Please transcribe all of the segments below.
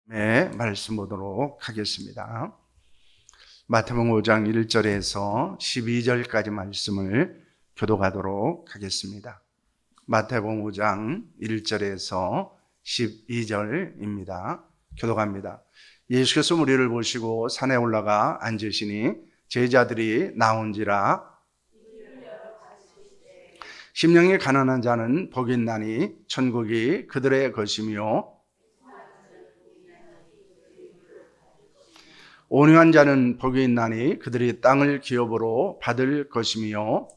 네, 말씀 보도록 하겠습니다. 마태복음 5장 1절에서 12절까지 말씀을 교독하도록 하겠습니다. 마태복음 5장 1절에서 12절입니다. 교독합니다. 예수께서 무리를 보시고 산에 올라가 앉으시니 제자들이 나온지라 심령이 가난한 자는 복이 있나니 천국이 그들의 것이며 온유한 자는 복이 있나니 그들이 땅을 기업으로 받을 것이며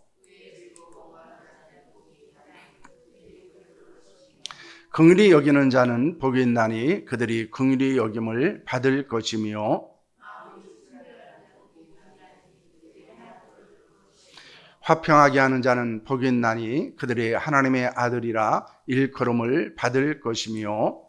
긍휼히 여기는 자는 복이 있나니 그들이 긍휼히 여김을 받을 것이며 화평하게 하는 자는 복이 있나니 그들이 하나님의 아들이라 일컬음을 받을 것이며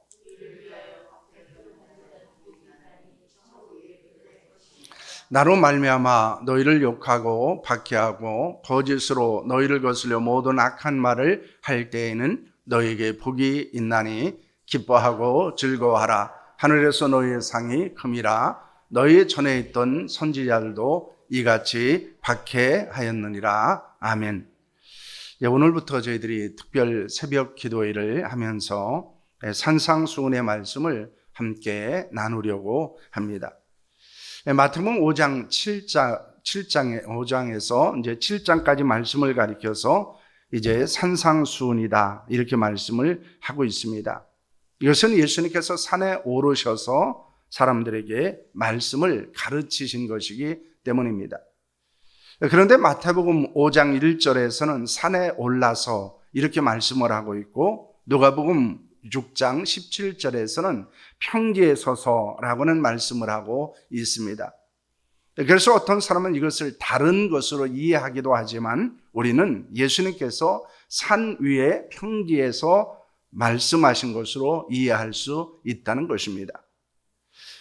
나로 말미암아 너희를 욕하고 박해하고 거짓으로 너희를 거슬려 모든 악한 말을 할 때에는 너희에게 복이 있나니 기뻐하고 즐거워하라. 하늘에서 너희의 상이 큼이라. 너희 전에 있던 선지자들도 이같이 박해하였느니라. 아멘. 오늘부터 저희들이 특별 새벽 기도회를 하면서 산상수훈의 말씀을 함께 나누려고 합니다. 마태복음 5장 5장에서 이제 7장까지 말씀을 가리켜서 이제 산상수훈이다 이렇게 말씀을 하고 있습니다. 이것은 예수님께서 산에 오르셔서 사람들에게 말씀을 가르치신 것이기 때문입니다. 그런데 마태복음 5장 1절에서는 산에 올라서 이렇게 말씀을 하고 있고 누가복음 6장 17절에서는 평지에 서서라고는 말씀을 하고 있습니다. 그래서 어떤 사람은 이것을 다른 것으로 이해하기도 하지만 우리는 예수님께서 산 위에 평지에서 말씀하신 것으로 이해할 수 있다는 것입니다.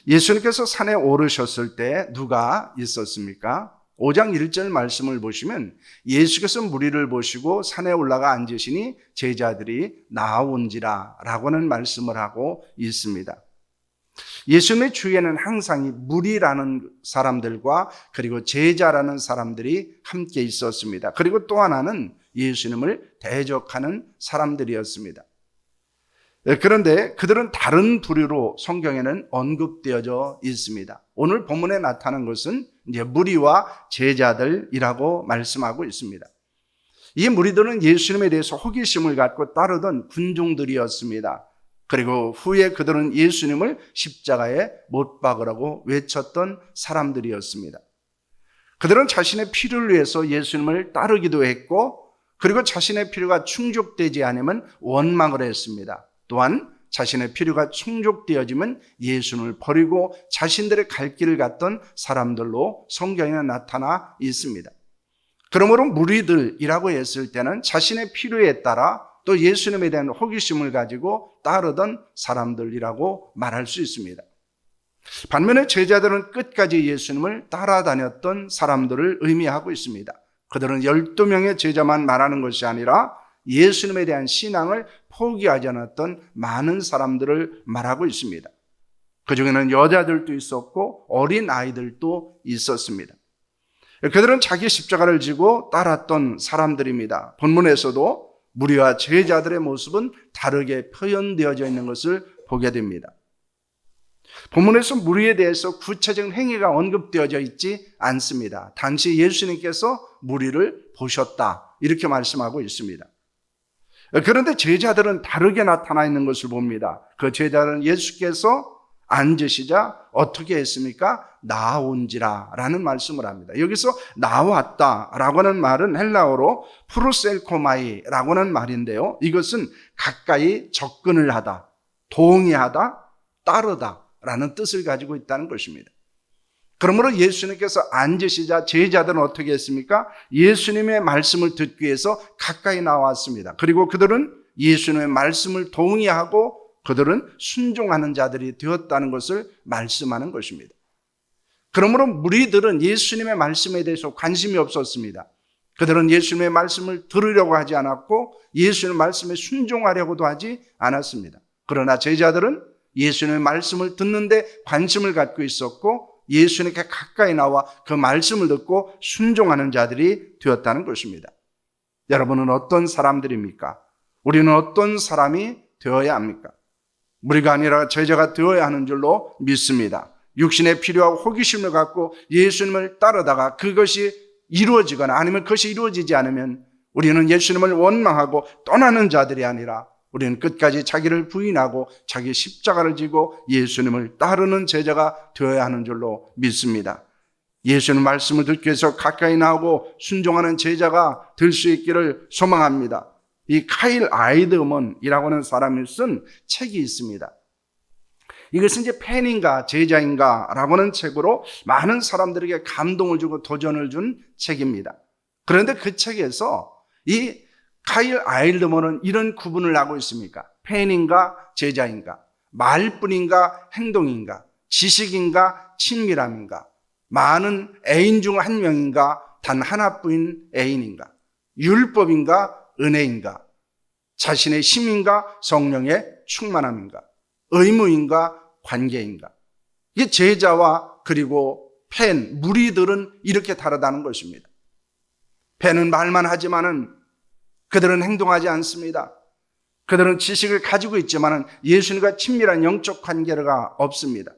예수님께서 산에 오르셨을 때 누가 있었습니까? 5장 1절 말씀을 보시면 예수께서 무리를 보시고 산에 올라가 앉으시니 제자들이 나온지라 라고는 말씀을 하고 있습니다. 예수님의 주위에는 항상 이 무리라는 사람들과 그리고 제자라는 사람들이 함께 있었습니다. 그리고 또 하나는 예수님을 대적하는 사람들이었습니다. 그런데 그들은 다른 부류로 성경에는 언급되어져 있습니다. 오늘 본문에 나타난 것은 이제 무리와 제자들이라고 말씀하고 있습니다. 이 무리들은 예수님에 대해서 호기심을 갖고 따르던 군중들이었습니다. 그리고 후에 그들은 예수님을 십자가에 못 박으라고 외쳤던 사람들이었습니다. 그들은 자신의 필요를 위해서 예수님을 따르기도 했고 그리고 자신의 필요가 충족되지 않으면 원망을 했습니다. 또한 자신의 필요가 충족되어지면 예수님을 버리고 자신들의 갈 길을 갔던 사람들로 성경에 나타나 있습니다. 그러므로 무리들이라고 했을 때는 자신의 필요에 따라 또 예수님에 대한 호기심을 가지고 따르던 사람들이라고 말할 수 있습니다. 반면에 제자들은 끝까지 예수님을 따라다녔던 사람들을 의미하고 있습니다. 그들은 12명의 제자만 말하는 것이 아니라 예수님에 대한 신앙을 포기하지 않았던 많은 사람들을 말하고 있습니다. 그 중에는 여자들도 있었고 어린 아이들도 있었습니다. 그들은 자기 십자가를 지고 따랐던 사람들입니다. 본문에서도 무리와 제자들의 모습은 다르게 표현되어져 있는 것을 보게 됩니다. 본문에서 무리에 대해서 구체적인 행위가 언급되어져 있지 않습니다. 단지 예수님께서 무리를 보셨다 이렇게 말씀하고 있습니다. 그런데 제자들은 다르게 나타나 있는 것을 봅니다. 그 제자들은 예수께서 앉으시자 어떻게 했습니까? 나온지라 라는 말씀을 합니다. 여기서 나왔다 라고 하는 말은 헬라어로 프로셀코마이 라고 하는 말인데요. 이것은 가까이 접근을 하다, 동의하다, 따르다 라는 뜻을 가지고 있다는 것입니다. 그러므로 예수님께서 앉으시자 제자들은 어떻게 했습니까? 예수님의 말씀을 듣기 위해서 가까이 나왔습니다. 그리고 그들은 예수님의 말씀을 동의하고 그들은 순종하는 자들이 되었다는 것을 말씀하는 것입니다. 그러므로 무리들은 예수님의 말씀에 대해서 관심이 없었습니다. 그들은 예수님의 말씀을 들으려고 하지 않았고 예수님의 말씀에 순종하려고도 하지 않았습니다. 그러나 제자들은 예수님의 말씀을 듣는데 관심을 갖고 있었고 예수님께 가까이 나와 그 말씀을 듣고 순종하는 자들이 되었다는 것입니다. 여러분은 어떤 사람들입니까? 우리는 어떤 사람이 되어야 합니까? 무리가 아니라 제자가 되어야 하는 줄로 믿습니다. 육신의 필요와 호기심을 갖고 예수님을 따르다가 그것이 이루어지거나 아니면 그것이 이루어지지 않으면 우리는 예수님을 원망하고 떠나는 자들이 아니라 우리는 끝까지 자기를 부인하고 자기 십자가를 지고 예수님을 따르는 제자가 되어야 하는 줄로 믿습니다. 예수님 말씀을 듣기 위해서 가까이 나오고 순종하는 제자가 될 수 있기를 소망합니다. 이 카일 아이드먼이라고 하는 사람이 쓴 책이 있습니다. 이것은 이제 팬인가 제자인가 라고 하는 책으로 많은 사람들에게 감동을 주고 도전을 준 책입니다. 그런데 그 책에서 이 카일 아이드먼은 이런 구분을 하고 있습니까? 팬인가 제자인가, 말뿐인가 행동인가, 지식인가 친밀함인가, 많은 애인 중 한 명인가 단 하나뿐인 애인인가, 율법인가 은혜인가, 자신의 힘인가 성령의 충만함인가, 의무인가 관계인가. 이게 제자와 그리고 팬, 무리들은 이렇게 다르다는 것입니다. 팬은 말만 하지만은 그들은 행동하지 않습니다. 그들은 지식을 가지고 있지만은 예수님과 친밀한 영적 관계가 없습니다.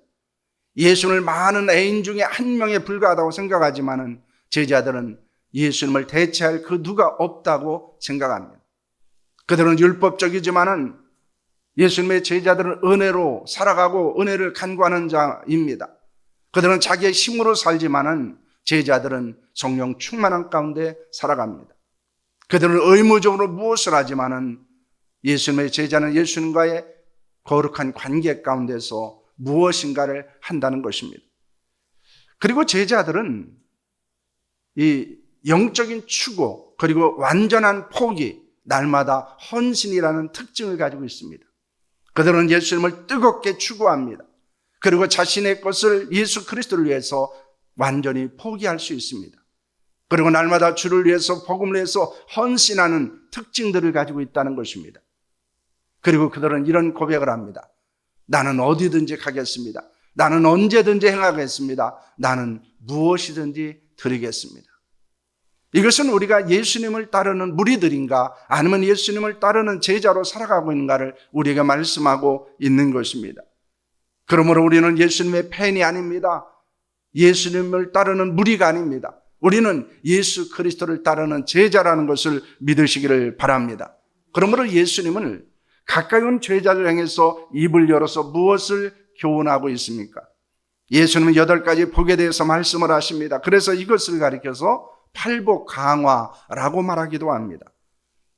예수님을 많은 애인 중에 한 명에 불과하다고 생각하지만은 제자들은 예수님을 대체할 그 누가 없다고 생각합니다. 그들은 율법적이지만은 예수님의 제자들은 은혜로 살아가고 은혜를 간구하는 자입니다. 그들은 자기의 힘으로 살지만은 제자들은 성령 충만한 가운데 살아갑니다. 그들은 의무적으로 무엇을 하지만은 예수님의 제자는 예수님과의 거룩한 관계 가운데서 무엇인가를 한다는 것입니다. 그리고 제자들은 이 영적인 추구 그리고 완전한 포기, 날마다 헌신이라는 특징을 가지고 있습니다. 그들은 예수님을 뜨겁게 추구합니다. 그리고 자신의 것을 예수 그리스도를 위해서 완전히 포기할 수 있습니다. 그리고 날마다 주를 위해서 복음을 위해서 헌신하는 특징들을 가지고 있다는 것입니다. 그리고 그들은 이런 고백을 합니다. 나는 어디든지 가겠습니다. 나는 언제든지 행하겠습니다. 나는 무엇이든지 드리겠습니다. 이것은 우리가 예수님을 따르는 무리들인가 아니면 예수님을 따르는 제자로 살아가고 있는가를 우리에게 말씀하고 있는 것입니다. 그러므로 우리는 예수님의 팬이 아닙니다. 예수님을 따르는 무리가 아닙니다. 우리는 예수 그리스도를 따르는 제자라는 것을 믿으시기를 바랍니다. 그러므로 예수님은 가까이 온 제자를 향해서 입을 열어서 무엇을 교훈하고 있습니까? 예수님은 8가지 복에 대해서 말씀을 하십니다. 그래서 이것을 가리켜서 팔복 강화라고 말하기도 합니다.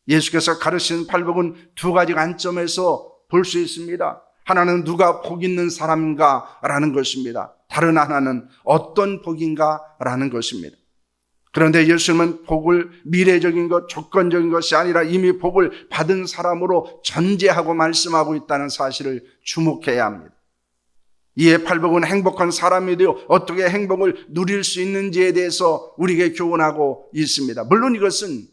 예수께서 가르치는 팔복은 2가지 관점에서 볼 수 있습니다. 하나는 누가 복 있는 사람인가 라는 것입니다. 다른 하나는 어떤 복인가 라는 것입니다. 그런데 예수님은 복을 미래적인 것, 조건적인 것이 아니라 이미 복을 받은 사람으로 전제하고 말씀하고 있다는 사실을 주목해야 합니다. 이에 팔복은 행복한 사람이 되어 어떻게 행복을 누릴 수 있는지에 대해서 우리에게 교훈하고 있습니다. 물론 이것은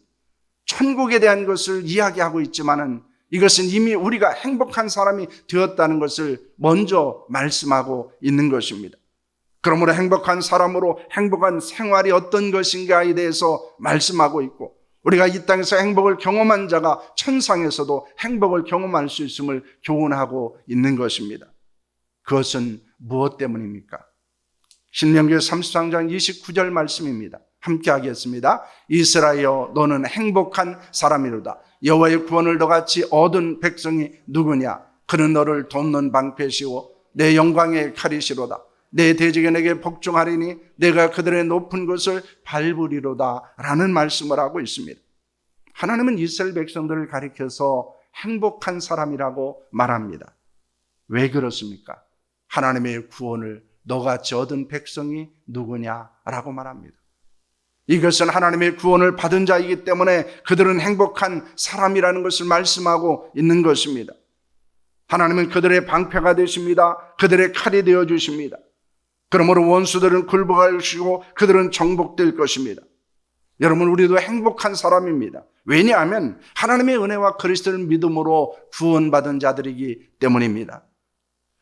천국에 대한 것을 이야기하고 있지만은 이것은 이미 우리가 행복한 사람이 되었다는 것을 먼저 말씀하고 있는 것입니다. 그러므로 행복한 사람으로 행복한 생활이 어떤 것인가에 대해서 말씀하고 있고 우리가 이 땅에서 행복을 경험한 자가 천상에서도 행복을 경험할 수 있음을 교훈하고 있는 것입니다. 그것은 무엇 때문입니까? 신명기 33장 29절 말씀입니다. 함께 하겠습니다. 이스라엘여 너는 행복한 사람이로다. 여호와의 구원을 너같이 얻은 백성이 누구냐? 그는 너를 돕는 방패시오 내 영광의 칼이시로다. 내 대적이 내게 복종하리니 내가 그들의 높은 곳을 밟으리로다 라는 말씀을 하고 있습니다. 하나님은 이스라엘 백성들을 가리켜서 행복한 사람이라고 말합니다. 왜 그렇습니까? 하나님의 구원을 너같이 얻은 백성이 누구냐라고 말합니다. 이것은 하나님의 구원을 받은 자이기 때문에 그들은 행복한 사람이라는 것을 말씀하고 있는 것입니다. 하나님은 그들의 방패가 되십니다. 그들의 칼이 되어 주십니다. 그러므로 원수들은 굴복하시고 그들은 정복될 것입니다. 여러분, 우리도 행복한 사람입니다. 왜냐하면 하나님의 은혜와 그리스도를 믿음으로 구원받은 자들이기 때문입니다.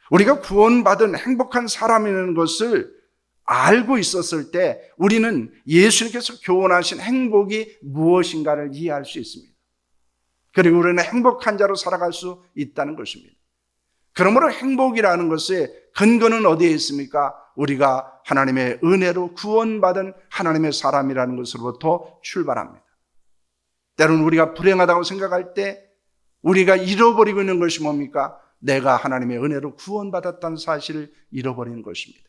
우리가 구원받은 행복한 사람이라는 것을 알고 있었을 때 우리는 예수님께서 교훈하신 행복이 무엇인가를 이해할 수 있습니다. 그리고 우리는 행복한 자로 살아갈 수 있다는 것입니다. 그러므로 행복이라는 것의 근거는 어디에 있습니까? 우리가 하나님의 은혜로 구원받은 하나님의 사람이라는 것으로부터 출발합니다. 때로는 우리가 불행하다고 생각할 때 우리가 잃어버리고 있는 것이 뭡니까? 내가 하나님의 은혜로 구원받았다는 사실을 잃어버리는 것입니다.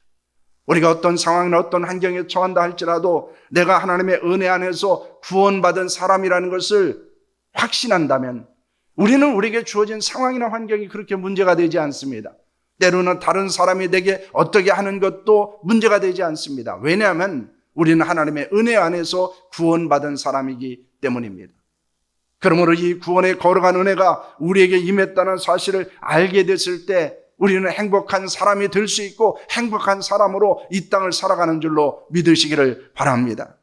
우리가 어떤 상황이나 어떤 환경에 처한다 할지라도 내가 하나님의 은혜 안에서 구원받은 사람이라는 것을 확신한다면 우리는 우리에게 주어진 상황이나 환경이 그렇게 문제가 되지 않습니다. 때로는 다른 사람이 내게 어떻게 하는 것도 문제가 되지 않습니다. 왜냐하면 우리는 하나님의 은혜 안에서 구원받은 사람이기 때문입니다. 그러므로 이 구원에 걸어간 은혜가 우리에게 임했다는 사실을 알게 됐을 때 우리는 행복한 사람이 될 수 있고 행복한 사람으로 이 땅을 살아가는 줄로 믿으시기를 바랍니다.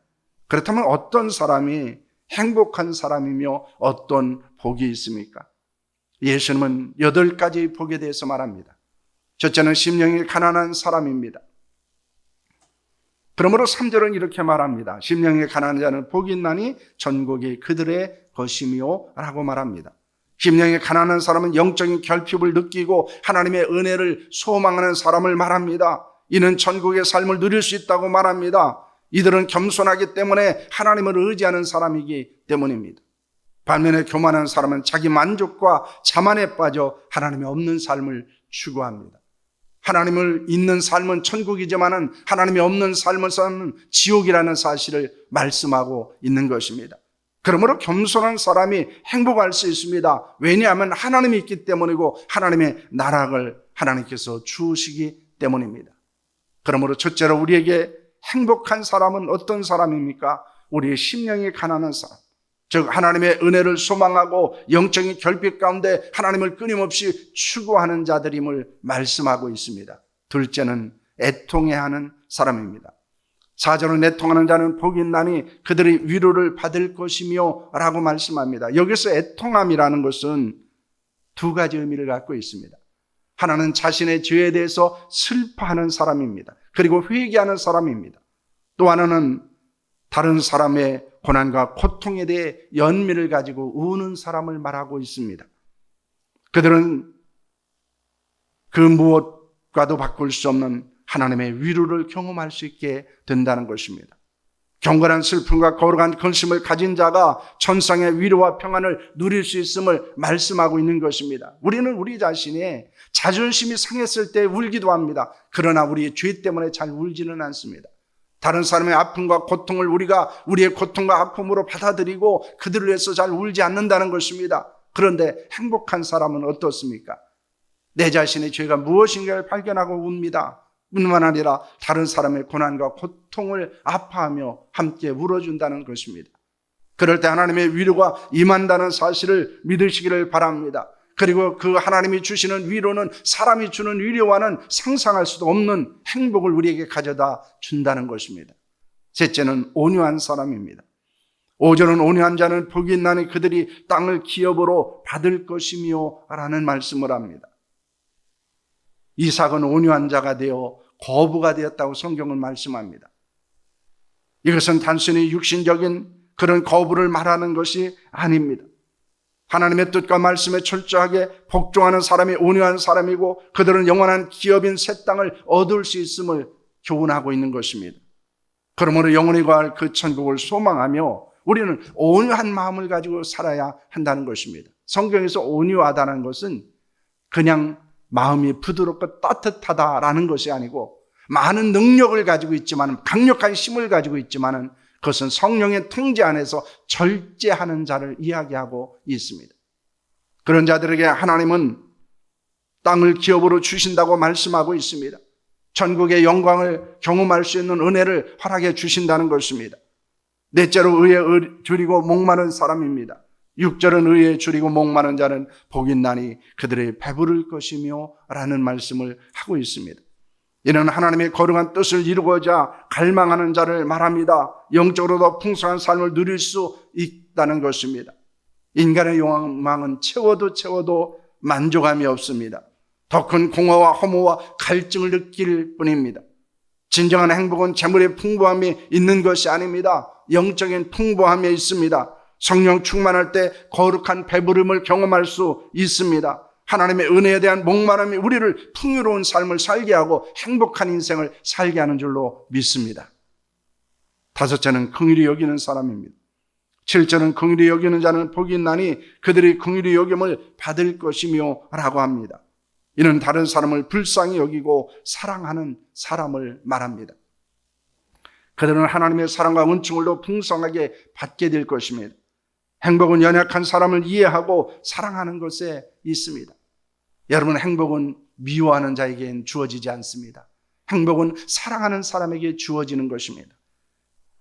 그렇다면 어떤 사람이 행복한 사람이며 어떤 복이 있습니까? 예수님은 8가지의 복에 대해서 말합니다. 첫째는 심령이 가난한 사람입니다. 그러므로 3절은 이렇게 말합니다. 심령이 가난한 자는 복이 있나니 천국이 그들의 것이며 라고 말합니다. 심령이 가난한 사람은 영적인 결핍을 느끼고 하나님의 은혜를 소망하는 사람을 말합니다. 이는 천국의 삶을 누릴 수 있다고 말합니다. 이들은 겸손하기 때문에 하나님을 의지하는 사람이기 때문입니다. 반면에 교만한 사람은 자기 만족과 자만에 빠져 하나님이 없는 삶을 추구합니다. 하나님을 있는 삶은 천국이지만은 하나님이 없는 삶은 지옥이라는 사실을 말씀하고 있는 것입니다. 그러므로 겸손한 사람이 행복할 수 있습니다. 왜냐하면 하나님이 있기 때문이고 하나님의 나라를 하나님께서 주시기 때문입니다. 그러므로 첫째로 우리에게 행복한 사람은 어떤 사람입니까? 우리의 심령이 가난한 사람, 즉 하나님의 은혜를 소망하고 영적인 결핍 가운데 하나님을 끊임없이 추구하는 자들임을 말씀하고 있습니다. 둘째는 애통해하는 사람입니다. 4절은 애통하는 자는 복이 있나니 그들이 위로를 받을 것이며 라고 말씀합니다. 여기서 애통함이라는 것은 2가지 의미를 갖고 있습니다. 하나는 자신의 죄에 대해서 슬퍼하는 사람입니다. 그리고 회개하는 사람입니다. 또 하나는 다른 사람의 고난과 고통에 대해 연민을 가지고 우는 사람을 말하고 있습니다. 그들은 그 무엇과도 바꿀 수 없는 하나님의 위로를 경험할 수 있게 된다는 것입니다. 경건한 슬픔과 거룩한 근심을 가진 자가 천상의 위로와 평안을 누릴 수 있음을 말씀하고 있는 것입니다. 우리는 우리 자신의 자존심이 상했을 때 울기도 합니다. 그러나 우리의 죄 때문에 잘 울지는 않습니다. 다른 사람의 아픔과 고통을 우리가 우리의 고통과 아픔으로 받아들이고 그들을 위해서 잘 울지 않는다는 것입니다. 그런데 행복한 사람은 어떻습니까? 내 자신의 죄가 무엇인가를 발견하고 웁니다. 뿐만 아니라 다른 사람의 고난과 고통을 아파하며 함께 울어준다는 것입니다. 그럴 때 하나님의 위로가 임한다는 사실을 믿으시기를 바랍니다. 그리고 그 하나님이 주시는 위로는 사람이 주는 위로와는 상상할 수도 없는 행복을 우리에게 가져다 준다는 것입니다. 셋째는 온유한 사람입니다. 5절은 온유한 자는 복이 있나니 그들이 땅을 기업으로 받을 것이며 라는 말씀을 합니다. 이삭은 온유한 자가 되어 거부가 되었다고 성경은 말씀합니다. 이것은 단순히 육신적인 그런 거부를 말하는 것이 아닙니다. 하나님의 뜻과 말씀에 철저하게 복종하는 사람이 온유한 사람이고 그들은 영원한 기업인 새 땅을 얻을 수 있음을 교훈하고 있는 것입니다. 그러므로 영원히 거할 그 천국을 소망하며 우리는 온유한 마음을 가지고 살아야 한다는 것입니다. 성경에서 온유하다는 것은 그냥 마음이 부드럽고 따뜻하다라는 것이 아니고 많은 능력을 가지고 있지만 강력한 힘을 가지고 있지만은 그것은 성령의 통제 안에서 절제하는 자를 이야기하고 있습니다. 그런 자들에게 하나님은 땅을 기업으로 주신다고 말씀하고 있습니다. 천국의 영광을 경험할 수 있는 은혜를 허락해 주신다는 것입니다. 넷째로 의에 줄이고 목마른 사람입니다. 6절은 의에 줄이고 목마른 자는 복이 있나니 그들의 배부를 것이며 라는 말씀을 하고 있습니다. 이는 하나님의 거룩한 뜻을 이루고자 갈망하는 자를 말합니다. 영적으로도 풍성한 삶을 누릴 수 있다는 것입니다. 인간의 욕망은 채워도 만족함이 없습니다. 더 큰 공허와 허무와 갈증을 느낄 뿐입니다. 진정한 행복은 재물의 풍부함이 있는 것이 아닙니다. 영적인 풍부함에 있습니다. 성령 충만할 때 거룩한 배부름을 경험할 수 있습니다. 하나님의 은혜에 대한 목마름이 우리를 풍요로운 삶을 살게 하고 행복한 인생을 살게 하는 줄로 믿습니다. 다섯째는 긍휼히 여기는 사람입니다. 7절은 긍휼히 여기는 자는 복이 있나니 그들이 긍휼히 여김을 받을 것이며 라고 합니다. 이는 다른 사람을 불쌍히 여기고 사랑하는 사람을 말합니다. 그들은 하나님의 사랑과 은총을 더 풍성하게 받게 될 것입니다. 행복은 연약한 사람을 이해하고 사랑하는 것에 있습니다. 여러분, 행복은 미워하는 자에겐 주어지지 않습니다. 행복은 사랑하는 사람에게 주어지는 것입니다.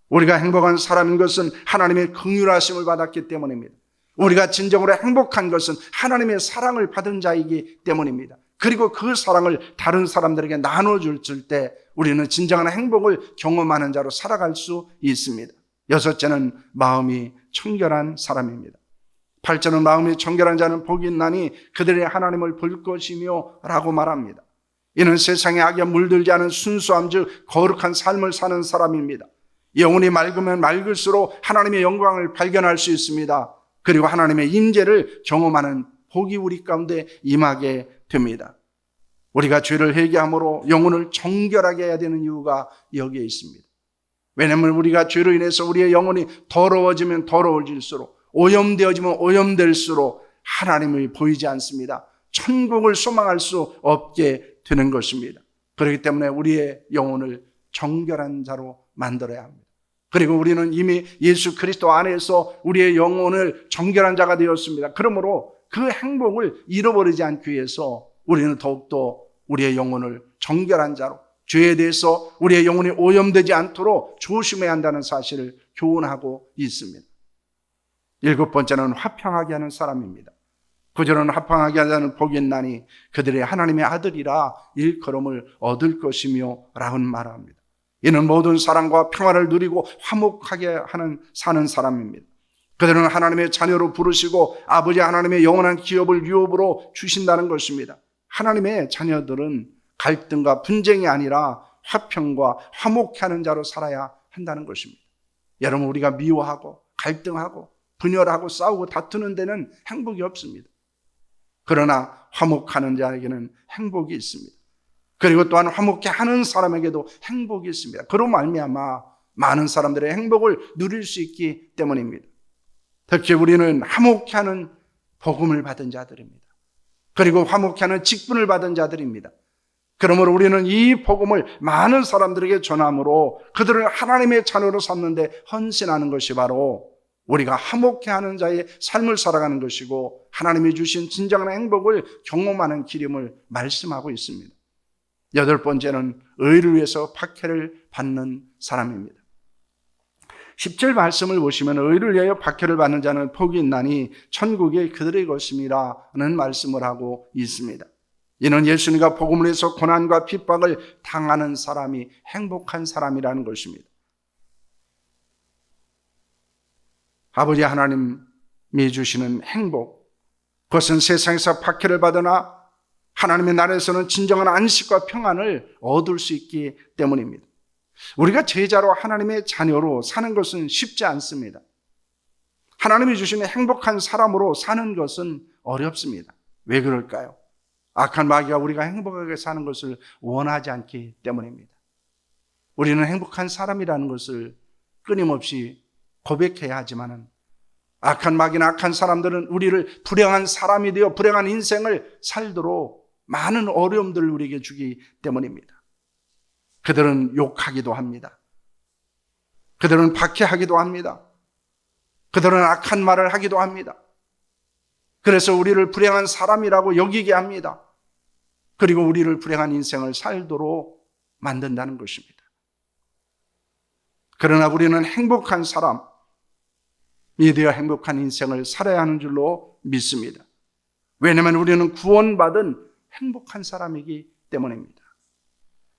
우리가 행복한 사람인 것은 하나님의 긍휼하심을 받았기 때문입니다. 우리가 진정으로 행복한 것은 하나님의 사랑을 받은 자이기 때문입니다. 그리고 그 사랑을 다른 사람들에게 나눠줄 때 우리는 진정한 행복을 경험하는 자로 살아갈 수 있습니다. 여섯째는 마음이 청결한 사람입니다. 8절은 마음이 청결한 자는 복이 있나니 그들이 하나님을 볼 것이며 라고 말합니다. 이는 세상의 악에 물들지 않은 순수함 즉 거룩한 삶을 사는 사람입니다. 영혼이 맑으면 맑을수록 하나님의 영광을 발견할 수 있습니다. 그리고 하나님의 임재를 경험하는 복이 우리 가운데 임하게 됩니다. 우리가 죄를 회개함으로 영혼을 정결하게 해야 되는 이유가 여기에 있습니다. 왜냐하면 우리가 죄로 인해서 우리의 영혼이 더러워지면 더러워질수록, 오염되어지면 오염될수록 하나님이 보이지 않습니다. 천국을 소망할 수 없게 되는 것입니다. 그렇기 때문에 우리의 영혼을 정결한 자로 만들어야 합니다. 그리고 우리는 이미 예수 그리스도 안에서 우리의 영혼을 정결한 자가 되었습니다. 그러므로 그 행복을 잃어버리지 않기 위해서 우리는 더욱더 우리의 영혼을 정결한 자로, 죄에 대해서 우리의 영혼이 오염되지 않도록 조심해야 한다는 사실을 교훈하고 있습니다. 7번째는 화평하게 하는 사람입니다. 9절은 화평하게 하자는 복이 있나니 그들의 하나님의 아들이라 일컬음을 얻을 것이며 라고 말합니다. 이는 모든 사랑과 평화를 누리고 화목하게 사는 사람입니다. 그들은 하나님의 자녀로 부르시고 아버지 하나님의 영원한 기업을 유업으로 주신다는 것입니다. 하나님의 자녀들은 갈등과 분쟁이 아니라 화평과 화목해 하는 자로 살아야 한다는 것입니다. 여러분, 우리가 미워하고 갈등하고 분열하고 싸우고 다투는 데는 행복이 없습니다. 그러나 화목하는 자에게는 행복이 있습니다. 그리고 또한 화목해 하는 사람에게도 행복이 있습니다. 그로 말미암아 많은 사람들의 행복을 누릴 수 있기 때문입니다. 특히 우리는 화목해 하는 복음을 받은 자들입니다. 그리고 화목해 하는 직분을 받은 자들입니다. 그러므로 우리는 이 복음을 많은 사람들에게 전함으로 그들을 하나님의 자녀로 삼는 데 헌신하는 것이 바로 우리가 화목해 하는 자의 삶을 살아가는 것이고 하나님이 주신 진정한 행복을 경험하는 길임을 말씀하고 있습니다. 8번째는 의를 위해서 박해를 받는 사람입니다. 10절 말씀을 보시면 의를 위하여 박해를 받는 자는 복이 있나니 천국이 그들의 것임이라는 말씀을 하고 있습니다. 이는 예수님과 복음을 위해서 고난과 핍박을 당하는 사람이 행복한 사람이라는 것입니다. 아버지 하나님이 주시는 행복, 그것은 세상에서 박해를 받으나 하나님의 나라에서는 진정한 안식과 평안을 얻을 수 있기 때문입니다. 우리가 제자로 하나님의 자녀로 사는 것은 쉽지 않습니다. 하나님이 주시는 행복한 사람으로 사는 것은 어렵습니다. 왜 그럴까요? 악한 마귀가 우리가 행복하게 사는 것을 원하지 않기 때문입니다. 우리는 행복한 사람이라는 것을 끊임없이 고백해야 하지만 악한 마귀나 악한 사람들은 우리를 불행한 사람이 되어 불행한 인생을 살도록 많은 어려움들을 우리에게 주기 때문입니다. 그들은 욕하기도 합니다. 그들은 박해하기도 합니다. 그들은 악한 말을 하기도 합니다. 그래서 우리를 불행한 사람이라고 여기게 합니다. 그리고 우리를 불행한 인생을 살도록 만든다는 것입니다. 그러나 우리는 행복한 사람이 되어 행복한 인생을 살아야 하는 줄로 믿습니다. 왜냐하면 우리는 구원받은 행복한 사람이기 때문입니다.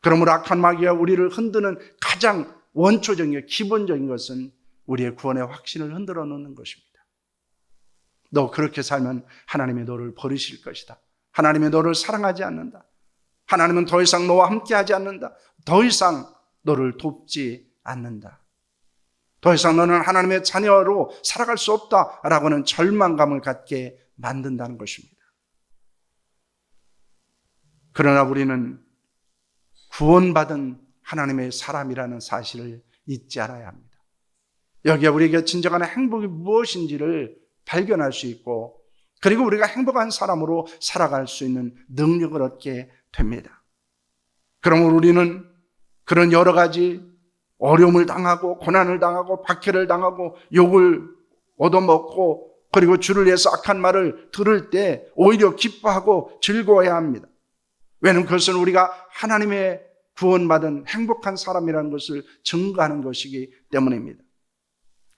그러므로 악한 마귀가 우리를 흔드는 가장 원초적인 기본적인 것은 우리의 구원의 확신을 흔들어 놓는 것입니다. 너 그렇게 살면 하나님이 너를 버리실 것이다. 하나님이 너를 사랑하지 않는다. 하나님은 더 이상 너와 함께하지 않는다. 더 이상 너를 돕지 않는다. 더 이상 너는 하나님의 자녀로 살아갈 수 없다라고는 절망감을 갖게 만든다는 것입니다. 그러나 우리는 구원받은 하나님의 사람이라는 사실을 잊지 않아야 합니다. 여기에 우리에게 진정한 행복이 무엇인지를 발견할 수 있고, 그리고 우리가 행복한 사람으로 살아갈 수 있는 능력을 얻게 됩니다. 그러면 우리는 그런 여러 가지 어려움을 당하고 고난을 당하고 박해를 당하고 욕을 얻어먹고 그리고 주를 위해서 악한 말을 들을 때 오히려 기뻐하고 즐거워해야 합니다. 왜냐하면 그것은 우리가 하나님의 구원받은 행복한 사람이라는 것을 증거하는 것이기 때문입니다.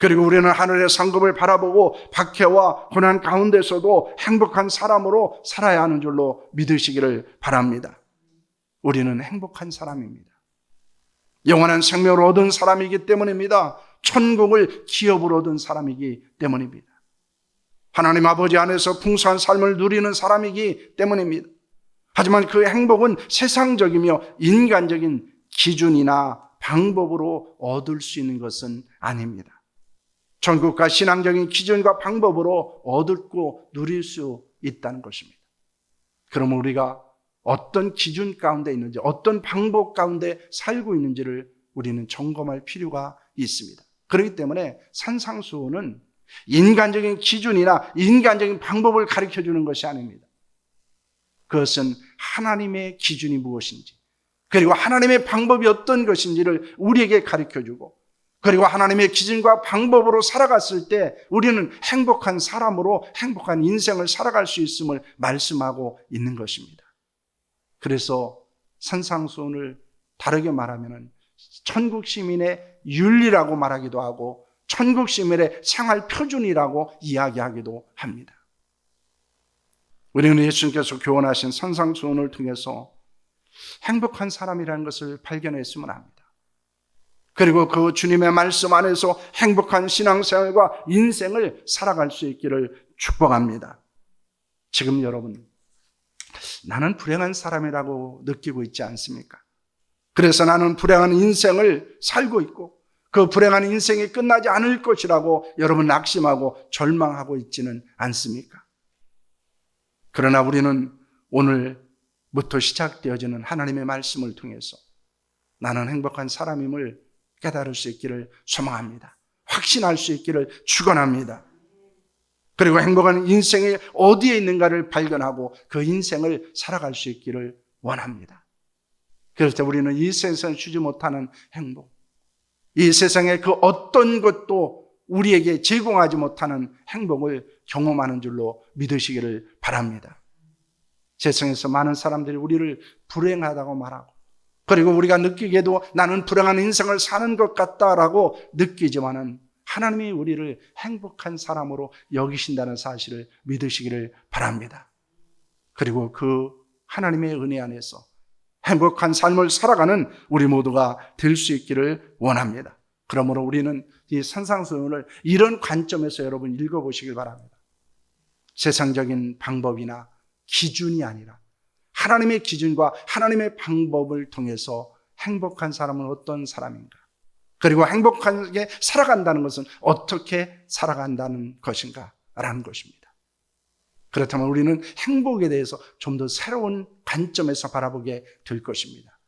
그리고 우리는 하늘의 상급을 바라보고 박해와 고난 가운데서도 행복한 사람으로 살아야 하는 줄로 믿으시기를 바랍니다. 우리는 행복한 사람입니다. 영원한 생명을 얻은 사람이기 때문입니다. 천국을 기업으로 얻은 사람이기 때문입니다. 하나님 아버지 안에서 풍성한 삶을 누리는 사람이기 때문입니다. 하지만 그 행복은 세상적이며 인간적인 기준이나 방법으로 얻을 수 있는 것은 아닙니다. 천국과 신앙적인 기준과 방법으로 얻고 누릴 수 있다는 것입니다. 그러면 우리가 어떤 기준 가운데 있는지, 어떤 방법 가운데 살고 있는지를 우리는 점검할 필요가 있습니다. 그렇기 때문에 산상수훈은 인간적인 기준이나 인간적인 방법을 가르쳐주는 것이 아닙니다. 그것은 하나님의 기준이 무엇인지, 그리고 하나님의 방법이 어떤 것인지를 우리에게 가르쳐주고, 그리고 하나님의 기준과 방법으로 살아갔을 때 우리는 행복한 사람으로 행복한 인생을 살아갈 수 있음을 말씀하고 있는 것입니다. 그래서 산상수훈을 다르게 말하면 천국 시민의 윤리라고 말하기도 하고 천국 시민의 생활 표준이라고 이야기하기도 합니다. 우리는 예수님께서 교훈하신 산상수훈을 통해서 행복한 사람이라는 것을 발견했으면 합니다. 그리고 그 주님의 말씀 안에서 행복한 신앙생활과 인생을 살아갈 수 있기를 축복합니다. 지금 여러분, 나는 불행한 사람이라고 느끼고 있지 않습니까? 그래서 나는 불행한 인생을 살고 있고 그 불행한 인생이 끝나지 않을 것이라고 여러분 낙심하고 절망하고 있지는 않습니까? 그러나 우리는 오늘부터 시작되어지는 하나님의 말씀을 통해서 나는 행복한 사람임을 깨달을 수 있기를 소망합니다. 확신할 수 있기를 축원합니다. 그리고 행복한 인생이 어디에 있는가를 발견하고 그 인생을 살아갈 수 있기를 원합니다. 그럴 때 우리는 이 세상에서 주지 못하는 행복, 이 세상의 그 어떤 것도 우리에게 제공하지 못하는 행복을 경험하는 줄로 믿으시기를 바랍니다. 세상에서 많은 사람들이 우리를 불행하다고 말하고, 그리고 우리가 느끼기에도 나는 불행한 인생을 사는 것 같다라고 느끼지만은 하나님이 우리를 행복한 사람으로 여기신다는 사실을 믿으시기를 바랍니다. 그리고 그 하나님의 은혜 안에서 행복한 삶을 살아가는 우리 모두가 될 수 있기를 원합니다. 그러므로 우리는 이 산상수훈을 이런 관점에서 여러분 읽어보시길 바랍니다. 세상적인 방법이나 기준이 아니라 하나님의 기준과 하나님의 방법을 통해서 행복한 사람은 어떤 사람인가? 그리고 행복하게 살아간다는 것은 어떻게 살아간다는 것인가? 라는 것입니다. 그렇다면 우리는 행복에 대해서 좀 더 새로운 관점에서 바라보게 될 것입니다.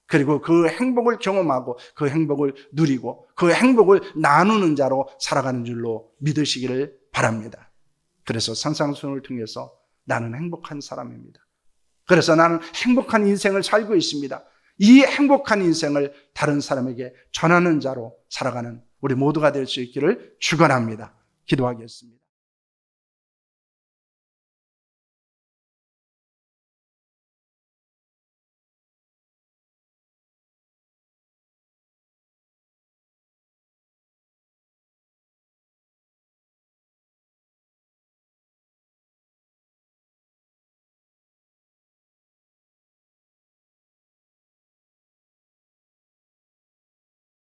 그리고 그 행복을 경험하고 그 행복을 누리고 그 행복을 나누는 자로 살아가는 줄로 믿으시기를 바랍니다. 그래서 산상수훈을 통해서 나는 행복한 사람입니다. 그래서 나는 행복한 인생을 살고 있습니다. 이 행복한 인생을 다른 사람에게 전하는 자로 살아가는 우리 모두가 될 수 있기를 축원합니다. 기도하겠습니다.